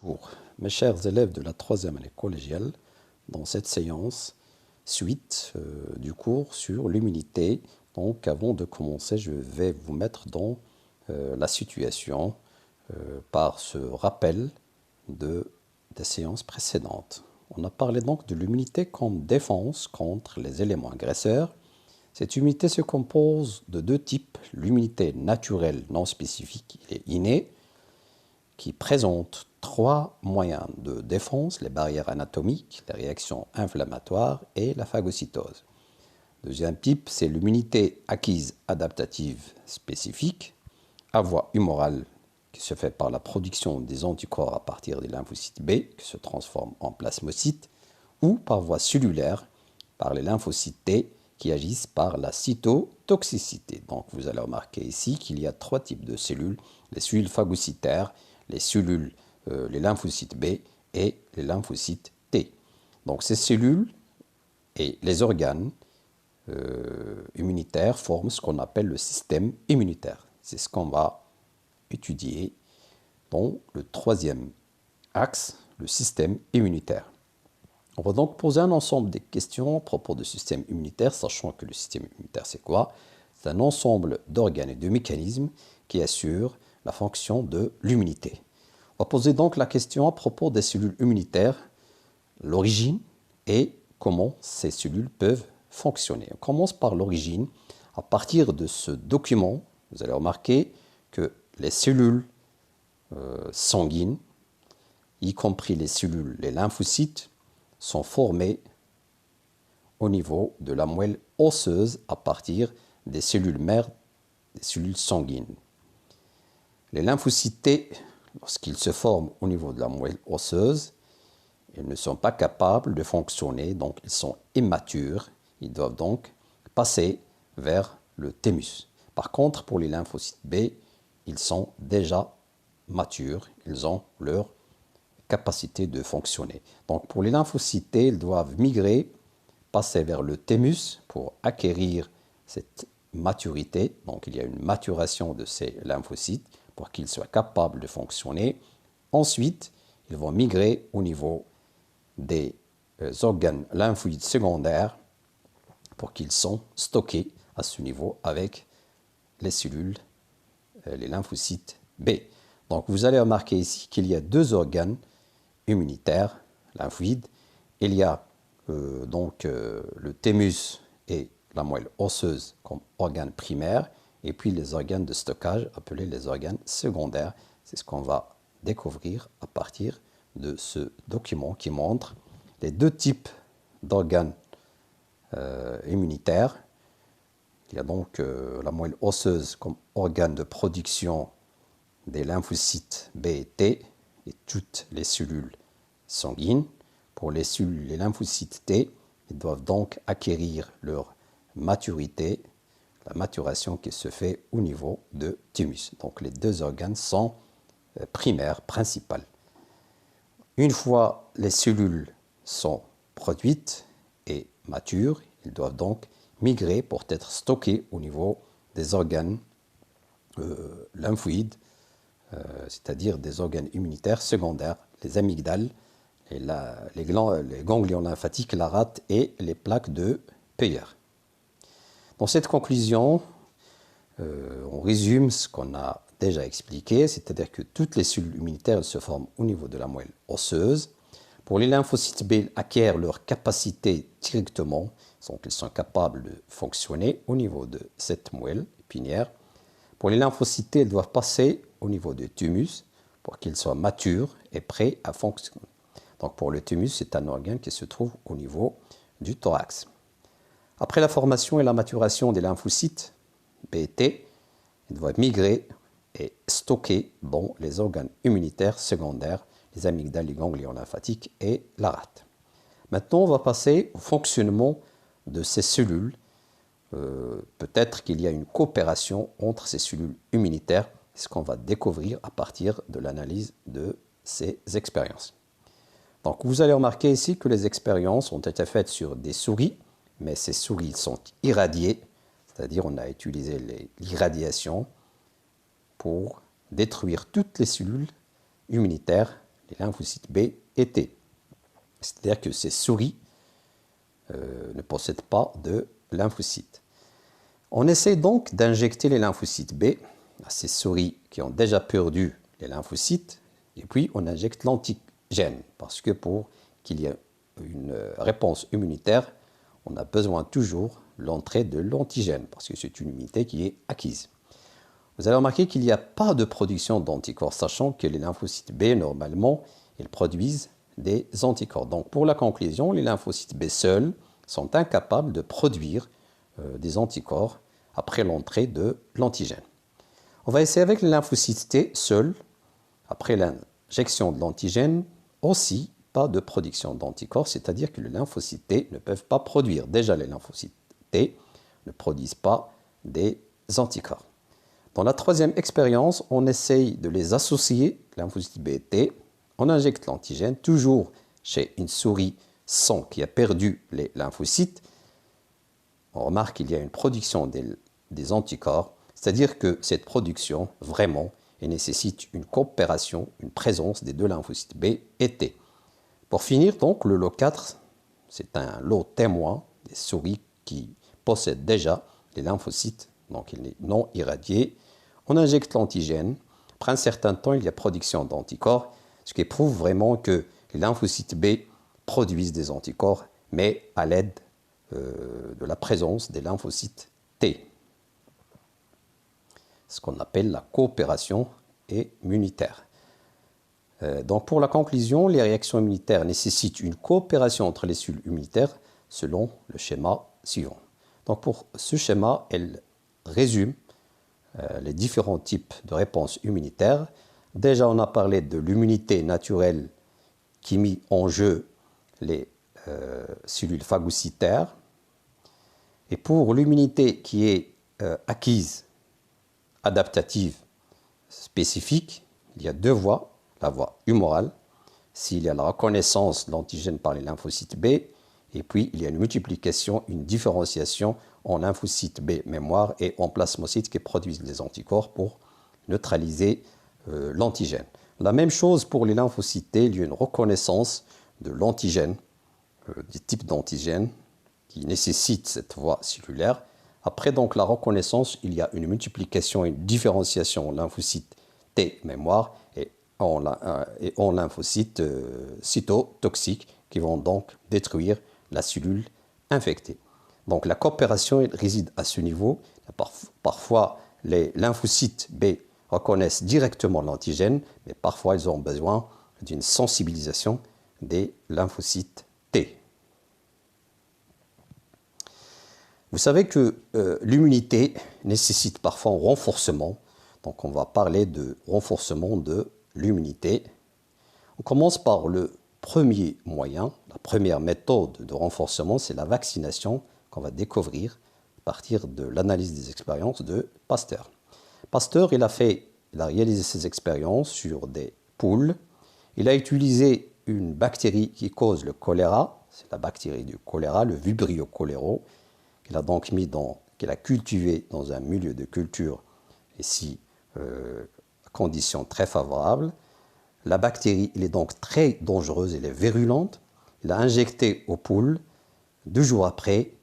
Bonjour, mes chers élèves de la troisième année collégiale, dans cette séance, suite du cours sur l'immunité. Donc avant de commencer, je vais vous mettre dans la situation par ce rappel des séances précédentes. On a parlé donc de l'immunité comme défense contre les éléments agresseurs. Cette immunité se compose de deux types, l'immunité naturelle non spécifique et innée, qui présente trois moyens de défense, les barrières anatomiques, les réactions inflammatoires et la phagocytose. Deuxième type, c'est l'immunité acquise adaptative spécifique, à voie humorale, qui se fait par la production des anticorps à partir des lymphocytes B, qui se transforment en plasmocytes, ou par voie cellulaire, par les lymphocytes T, qui agissent par la cytotoxicité. Donc vous allez remarquer ici qu'il y a trois types de cellules, les cellules phagocytaires, les lymphocytes B et les lymphocytes T. Donc ces cellules et les organes immunitaires forment ce qu'on appelle le système immunitaire. C'est ce qu'on va étudier dans le troisième axe, le système immunitaire. On va donc poser un ensemble de questions à propos du système immunitaire, sachant que le système immunitaire, c'est quoi? C'est un ensemble d'organes et de mécanismes qui assurent la fonction de l'immunité. On va poser donc la question à propos des cellules immunitaires, l'origine et comment ces cellules peuvent fonctionner. On commence par l'origine. À partir de ce document, vous allez remarquer que les cellules sanguines, y compris les cellules, les lymphocytes, sont formées au niveau de la moelle osseuse à partir des cellules mères, des cellules sanguines. Les lymphocytes T, lorsqu'ils se forment au niveau de la moelle osseuse, ils ne sont pas capables de fonctionner, donc ils sont immatures. Ils doivent donc passer vers le thymus. Par contre, pour les lymphocytes B, ils sont déjà matures, ils ont leur capacité de fonctionner. Donc pour les lymphocytes T, ils doivent migrer, passer vers le thymus pour acquérir cette maturité. Donc il y a une maturation de ces lymphocytes pour qu'ils soient capables de fonctionner. Ensuite, ils vont migrer au niveau des organes lymphoïdes secondaires pour qu'ils soient stockés à ce niveau avec les cellules, les lymphocytes B. Donc vous allez remarquer ici qu'il y a deux organes immunitaires, lymphoïdes. Il y a le thymus et la moelle osseuse comme organes primaires, et puis les organes de stockage appelés les organes secondaires. C'est ce qu'on va découvrir à partir de ce document qui montre les deux types d'organes immunitaires. Il y a donc la moelle osseuse comme organe de production des lymphocytes B et T et toutes les cellules sanguines. Pour les lymphocytes T, ils doivent donc acquérir leur maturité, la maturation qui se fait au niveau de thymus. Donc les deux organes sont primaires, principales. Une fois les cellules sont produites et matures, ils doivent donc migrer pour être stockés au niveau des organes lymphoïdes, c'est-à-dire des organes immunitaires secondaires, les amygdales, les ganglions lymphatiques, la rate et les plaques de Peyer. Dans cette conclusion, on résume ce qu'on a déjà expliqué, c'est-à-dire que toutes les cellules immunitaires se forment au niveau de la moelle osseuse. Pour les lymphocytes B, ils acquièrent leur capacité directement, donc ils sont capables de fonctionner au niveau de cette moelle épinière. Pour les lymphocytes T, ils doivent passer au niveau du thymus pour qu'ils soient matures et prêts à fonctionner. Donc pour le thymus, c'est un organe qui se trouve au niveau du thorax. Après la formation et la maturation des lymphocytes B et T, ils doivent migrer et stocker dans les organes immunitaires secondaires, les amygdales, les ganglions lymphatiques et la rate. Maintenant, on va passer au fonctionnement de ces cellules. Peut-être qu'il y a une coopération entre ces cellules immunitaires, ce qu'on va découvrir à partir de l'analyse de ces expériences. Donc vous allez remarquer ici que les expériences ont été faites sur des souris, mais ces souris sont irradiées, c'est-à-dire on a utilisé l'irradiation pour détruire toutes les cellules immunitaires, les lymphocytes B et T. C'est-à-dire que ces souris ne possèdent pas de lymphocytes. On essaie donc d'injecter les lymphocytes B à ces souris qui ont déjà perdu les lymphocytes, et puis on injecte l'antigène, parce que pour qu'il y ait une réponse immunitaire, on a besoin toujours de l'entrée de l'antigène, parce que c'est une immunité qui est acquise. Vous allez remarquer qu'il n'y a pas de production d'anticorps, sachant que les lymphocytes B, normalement, ils produisent des anticorps. Donc pour la conclusion, les lymphocytes B seuls sont incapables de produire des anticorps après l'entrée de l'antigène. On va essayer avec les lymphocytes T seuls, après l'injection de l'antigène, aussi pas de production d'anticorps, c'est-à-dire que les lymphocytes T ne peuvent pas produire. Déjà, les lymphocytes T ne produisent pas des anticorps. Dans la troisième expérience, on essaye de les associer, lymphocytes B et T. On injecte l'antigène, toujours chez une souris sans qui a perdu les lymphocytes. On remarque qu'il y a une production des anticorps, c'est-à-dire que cette production, vraiment, nécessite une coopération, une présence des deux lymphocytes B et T. Pour finir, donc, le lot 4, c'est un lot témoin des souris qui possèdent déjà les lymphocytes, donc il est non irradié. On injecte l'antigène. Après un certain temps, il y a production d'anticorps, ce qui prouve vraiment que les lymphocytes B produisent des anticorps, mais à l'aide de la présence des lymphocytes T. Ce qu'on appelle la coopération immunitaire. Donc pour la conclusion, les réactions immunitaires nécessitent une coopération entre les cellules immunitaires selon le schéma suivant. Donc pour ce schéma, elle résume les différents types de réponses immunitaires. Déjà, on a parlé de l'immunité naturelle qui met en jeu les cellules phagocytaires. Et pour l'immunité qui est acquise, adaptative, spécifique, il y a deux voies. La voie humorale, s'il y a la reconnaissance de l'antigène par les lymphocytes B, et puis il y a une multiplication, une différenciation en lymphocytes B mémoire et en plasmocytes qui produisent des anticorps pour neutraliser l'antigène. La même chose pour les lymphocytes T, il y a une reconnaissance de l'antigène, du type d'antigène qui nécessite cette voie cellulaire. Après donc la reconnaissance, il y a une multiplication et une différenciation en lymphocytes T mémoire et en lymphocytes cytotoxiques qui vont donc détruire la cellule infectée. Donc la coopération réside à ce niveau. Parfois, les lymphocytes B reconnaissent directement l'antigène, mais parfois ils ont besoin d'une sensibilisation des lymphocytes T. Vous savez que l'immunité nécessite parfois un renforcement. Donc on va parler de renforcement de l'immunité. On commence par le premier moyen, la première méthode de renforcement, c'est la vaccination qu'on va découvrir à partir de l'analyse des expériences de Pasteur. Pasteur, il a réalisé ses expériences sur des poules. Il a utilisé une bactérie qui cause le choléra, c'est la bactérie du choléra, le Vibrio cholerae, qu'il a donc qu'il a cultivé dans un milieu de culture ici, conditions très favorables. La bactérie, elle est donc très dangereuse, elle est virulente. Il a injecté aux poules. 2 jours après,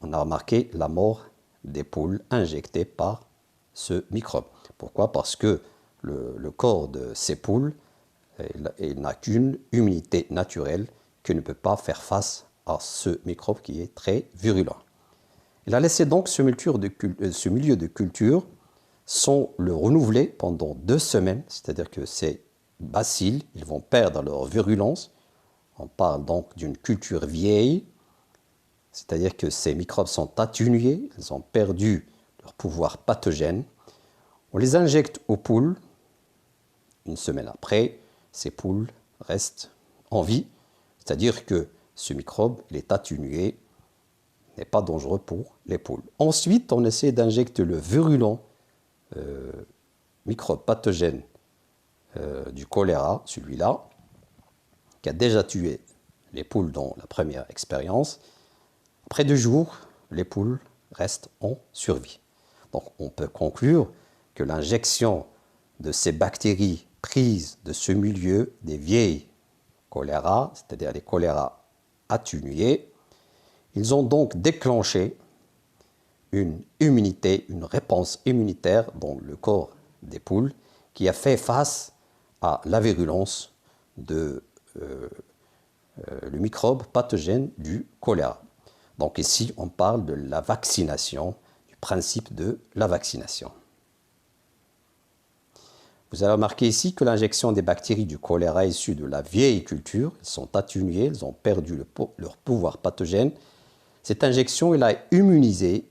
on a remarqué la mort des poules injectées par ce microbe. Pourquoi? Parce que le corps de ces poules, il n'a qu'une immunité naturelle qui ne peut pas faire face à ce microbe qui est très virulent. Il a laissé donc ce milieu de culture sans le renouveler pendant 2 semaines, c'est-à-dire que ces bacilles, ils vont perdre leur virulence. On parle donc d'une culture vieille, c'est-à-dire que ces microbes sont atténués, ils ont perdu leur pouvoir pathogène. On les injecte aux poules. 1 semaine après, ces poules restent en vie, c'est-à-dire que ce microbe, il est atténué, n'est pas dangereux pour les poules. Ensuite, on essaie d'injecter le virulent microbe pathogène du choléra, celui-là, qui a déjà tué les poules dans la première expérience. Après 2 jours, les poules restent en survie. Donc on peut conclure que l'injection de ces bactéries prise de ce milieu des vieilles choléra, c'est-à-dire les choléra atténués. Ils ont donc déclenché une immunité, une réponse immunitaire dans le corps des poules qui a fait face à la virulence de le microbe pathogène du choléra. Donc ici, on parle de la vaccination, du principe de la vaccination. Vous avez remarqué ici que l'injection des bactéries du choléra issues de la vieille culture, elles sont atténuées, elles ont perdu leur pouvoir pathogène. Cette injection, elle a immunisé,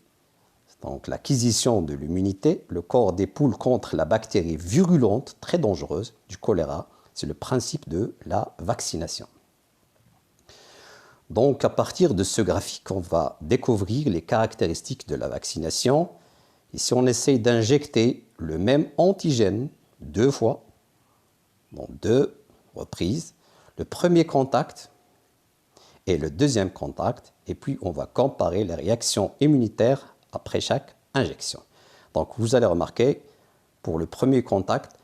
donc l'acquisition de l'immunité, le corps des poules contre la bactérie virulente, très dangereuse, du choléra. C'est le principe de la vaccination. Donc, à partir de ce graphique, on va découvrir les caractéristiques de la vaccination. Ici, on essaye d'injecter le même antigène 2 fois, donc 2 reprises. Le premier contact et le deuxième contact. Et puis, on va comparer les réactions immunitaires après chaque injection. Donc, vous allez remarquer, pour le premier contact,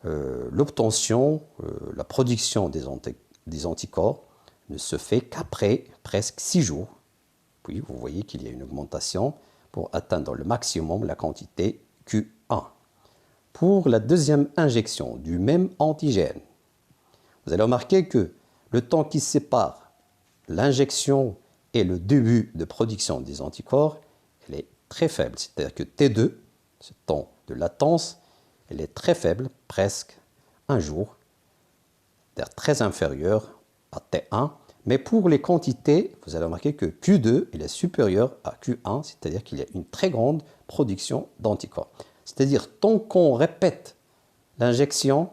l'obtention, la production des anticorps ne se fait qu'après presque 6 jours. Puis vous voyez qu'il y a une augmentation pour atteindre le maximum la quantité Q1. Pour la deuxième injection du même antigène, vous allez remarquer que le temps qui sépare l'injection et le début de production des anticorps, elle est très faible. C'est-à-dire que T2, ce temps de latence, elle est très faible, presque 1 jour, c'est-à-dire très inférieur à T1. Mais pour les quantités, vous allez remarquer que Q2 il est supérieur à Q1, c'est-à-dire qu'il y a une très grande production d'anticorps. C'est-à-dire, tant qu'on répète l'injection,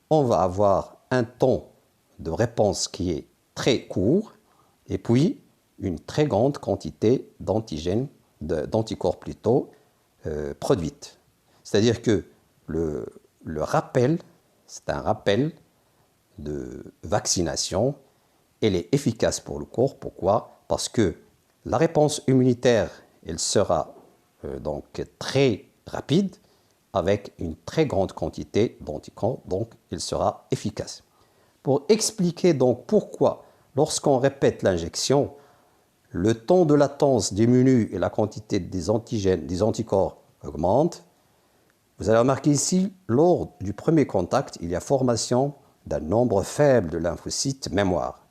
on va avoir un temps de réponse qui est très court et puis une très grande quantité d'antigènes, d'anticorps plutôt, produite. C'est-à-dire que le rappel, c'est un rappel de vaccination, elle est efficace pour le corps. Pourquoi? Parce que la réponse immunitaire, elle sera donc très rapide avec une très grande quantité d'anticorps, donc elle sera efficace. Pour expliquer donc pourquoi, lorsqu'on répète l'injection, le temps de latence diminue et la quantité des antigènes, des anticorps augmente, vous allez remarquer ici, lors du premier contact, il y a formation d'un nombre faible de lymphocytes mémoire.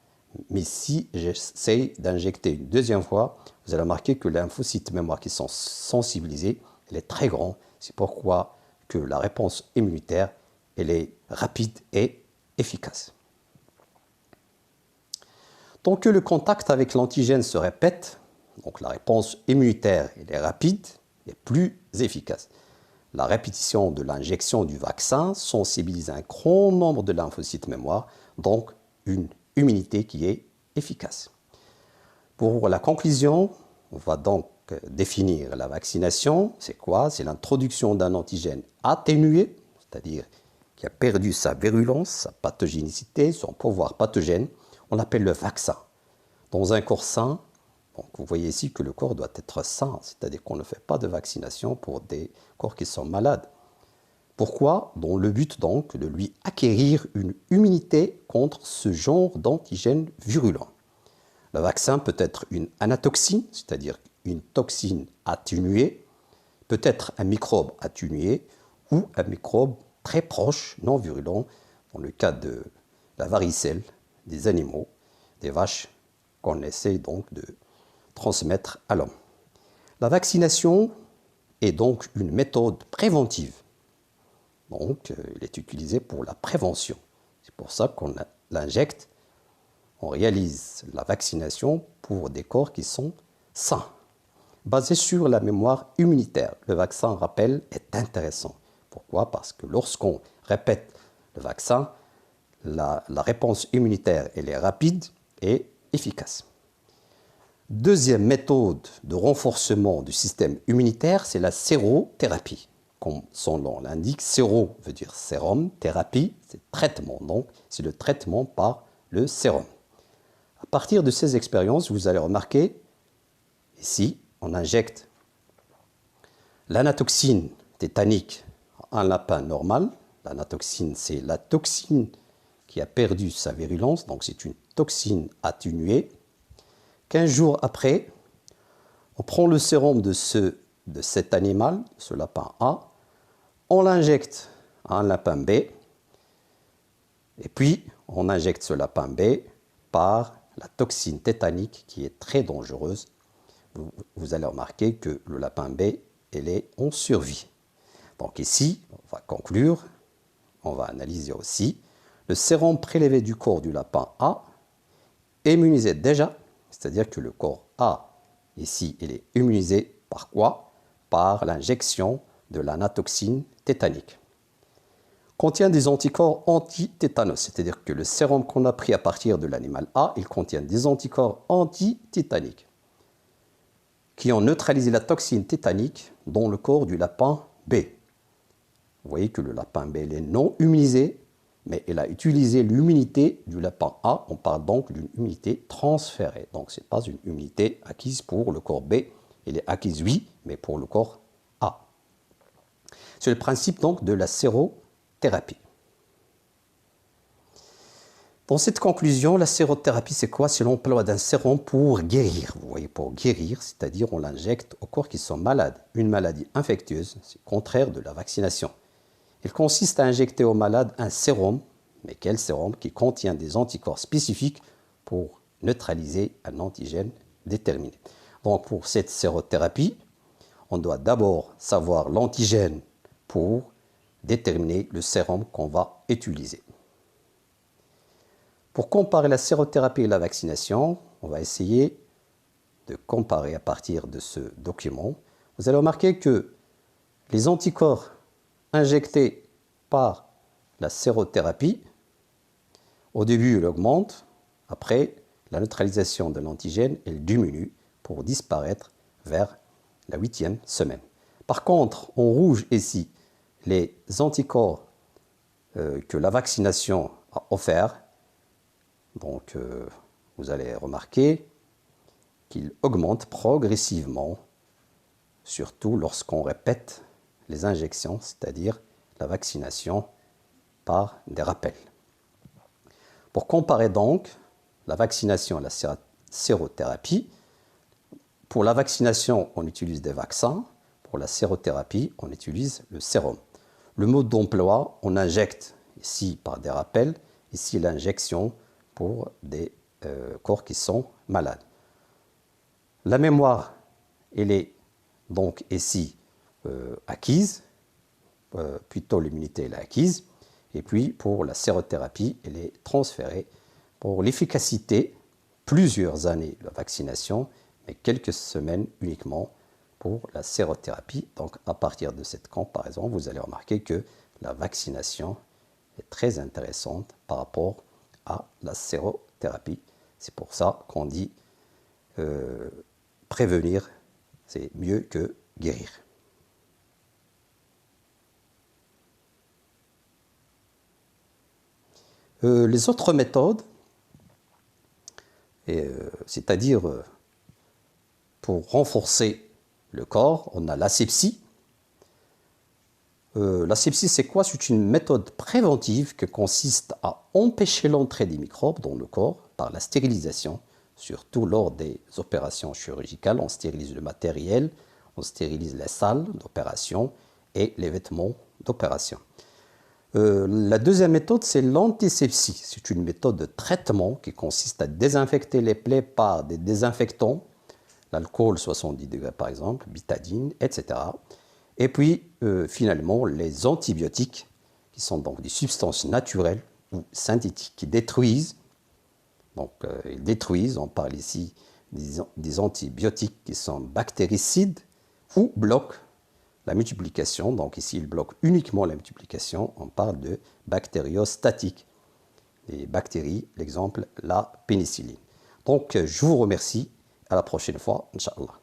Mais si j'essaie d'injecter une deuxième fois, vous allez remarquer que les lymphocytes mémoire qui sont sensibilisés, elle est très grande. C'est pourquoi que la réponse immunitaire, elle est rapide et efficace. Tant que le contact avec l'antigène se répète, donc la réponse immunitaire elle est rapide et plus efficace. La répétition de l'injection du vaccin sensibilise un grand nombre de lymphocytes mémoire, donc une immunité qui est efficace. Pour la conclusion, on va donc définir la vaccination. C'est quoi? C'est l'introduction d'un antigène atténué, c'est-à-dire qui a perdu sa virulence, sa pathogénicité, son pouvoir pathogène. On l'appelle le vaccin. Dans un corps sain, donc vous voyez ici que le corps doit être sain, c'est-à-dire qu'on ne fait pas de vaccination pour des corps qui sont malades. Pourquoi? Dans le but donc de lui acquérir une immunité contre ce genre d'antigène virulent. Le vaccin peut être une anatoxine, c'est-à-dire une toxine atténuée, peut être un microbe atténué ou un microbe très proche, non virulent, dans le cas de la varicelle des animaux, des vaches qu'on essaie donc de transmettre à l'homme. La vaccination est donc une méthode préventive. Donc, il est utilisé pour la prévention. C'est pour ça qu'on l'injecte. On réalise la vaccination pour des corps qui sont sains. Basé sur la mémoire immunitaire, le vaccin rappel est intéressant. Pourquoi? Parce que lorsqu'on répète le vaccin, la réponse immunitaire elle est rapide et efficace. Deuxième méthode de renforcement du système immunitaire, c'est la sérothérapie. Comme son nom l'indique, séro veut dire sérum, thérapie, c'est traitement. Donc, c'est le traitement par le sérum. À partir de ces expériences, vous allez remarquer, ici, on injecte l'anatoxine tétanique à un lapin normal, La natoxine, c'est la toxine qui a perdu sa virulence, donc c'est une toxine atténuée. 15 jours après, on prend le sérum de cet animal, ce lapin A, on l'injecte à un lapin B, et puis on injecte ce lapin B par la toxine tétanique qui est très dangereuse. Vous allez remarquer que le lapin B, elle est en survie. Donc ici, on va conclure, on va analyser aussi. Le sérum prélevé du corps du lapin A immunisé déjà, c'est-à-dire que le corps A, ici, il est immunisé par quoi? Par l'injection de la natoxine tétanique. Contient des anticorps anti-tétanos, c'est-à-dire que le sérum qu'on a pris à partir de l'animal A, il contient des anticorps anti-tétaniques qui ont neutralisé la toxine tétanique dans le corps du lapin B. Vous voyez que le lapin B est non immunisé, mais il a utilisé l'immunité du lapin A. On parle donc d'une immunité transférée. Donc ce n'est pas une immunité acquise pour le corps B. Elle est acquise, oui, mais pour le corps A. C'est le principe donc de la sérothérapie. Dans cette conclusion, la sérothérapie, c'est quoi? C'est l'emploi d'un sérum pour guérir. Vous voyez, pour guérir, c'est-à-dire on l'injecte aux corps qui sont malades. Une maladie infectieuse, c'est le contraire de la vaccination. Il consiste à injecter aux malades un sérum, mais quel sérum? Qui contient des anticorps spécifiques pour neutraliser un antigène déterminé. Donc pour cette sérothérapie, on doit d'abord savoir l'antigène pour déterminer le sérum qu'on va utiliser. Pour comparer la sérothérapie et la vaccination, on va essayer de comparer à partir de ce document. Vous allez remarquer que les anticorps injectés par la sérothérapie, au début, il augmente. Après, la neutralisation de l'antigène, elle diminue pour disparaître vers la 8e semaine. Par contre, en rouge ici, les anticorps que la vaccination a offerts, donc vous allez remarquer qu'ils augmentent progressivement, surtout lorsqu'on répète les injections, c'est-à-dire la vaccination par des rappels. Pour comparer donc la vaccination et la sérothérapie, pour la vaccination, on utilise des vaccins. Pour la sérothérapie, on utilise le sérum. Le mode d'emploi, on injecte ici par des rappels, ici l'injection pour des corps qui sont malades. La mémoire, elle est donc ici acquise, plutôt l'immunité elle est acquise, et puis pour la sérothérapie, elle est transférée. Pour l'efficacité, plusieurs années de vaccination, mais quelques semaines uniquement pour la sérothérapie. Donc à partir de cette comparaison, vous allez remarquer que la vaccination est très intéressante par rapport à la sérothérapie. C'est pour ça qu'on dit prévenir, c'est mieux que guérir. Les autres méthodes, c'est-à-dire pour renforcer le corps, on a l'asepsie. L'asepsie, c'est quoi? C'est une méthode préventive qui consiste à empêcher l'entrée des microbes dans le corps par la stérilisation, surtout lors des opérations chirurgicales. On stérilise le matériel, on stérilise les salles d'opération et les vêtements d'opération. La deuxième méthode, c'est l'antisepsie. C'est une méthode de traitement qui consiste à désinfecter les plaies par des désinfectants, l'alcool 70 degrés par exemple, bétadine, etc. Et puis finalement les antibiotiques, qui sont donc des substances naturelles ou synthétiques qui détruisent. Donc ils détruisent, on parle ici des antibiotiques qui sont bactéricides ou bloquent la multiplication. Donc ici, il bloque uniquement la multiplication. On parle de bactériostatiques. Les bactéries, l'exemple, la pénicilline. Donc, je vous remercie. À la prochaine fois, Inch'Allah.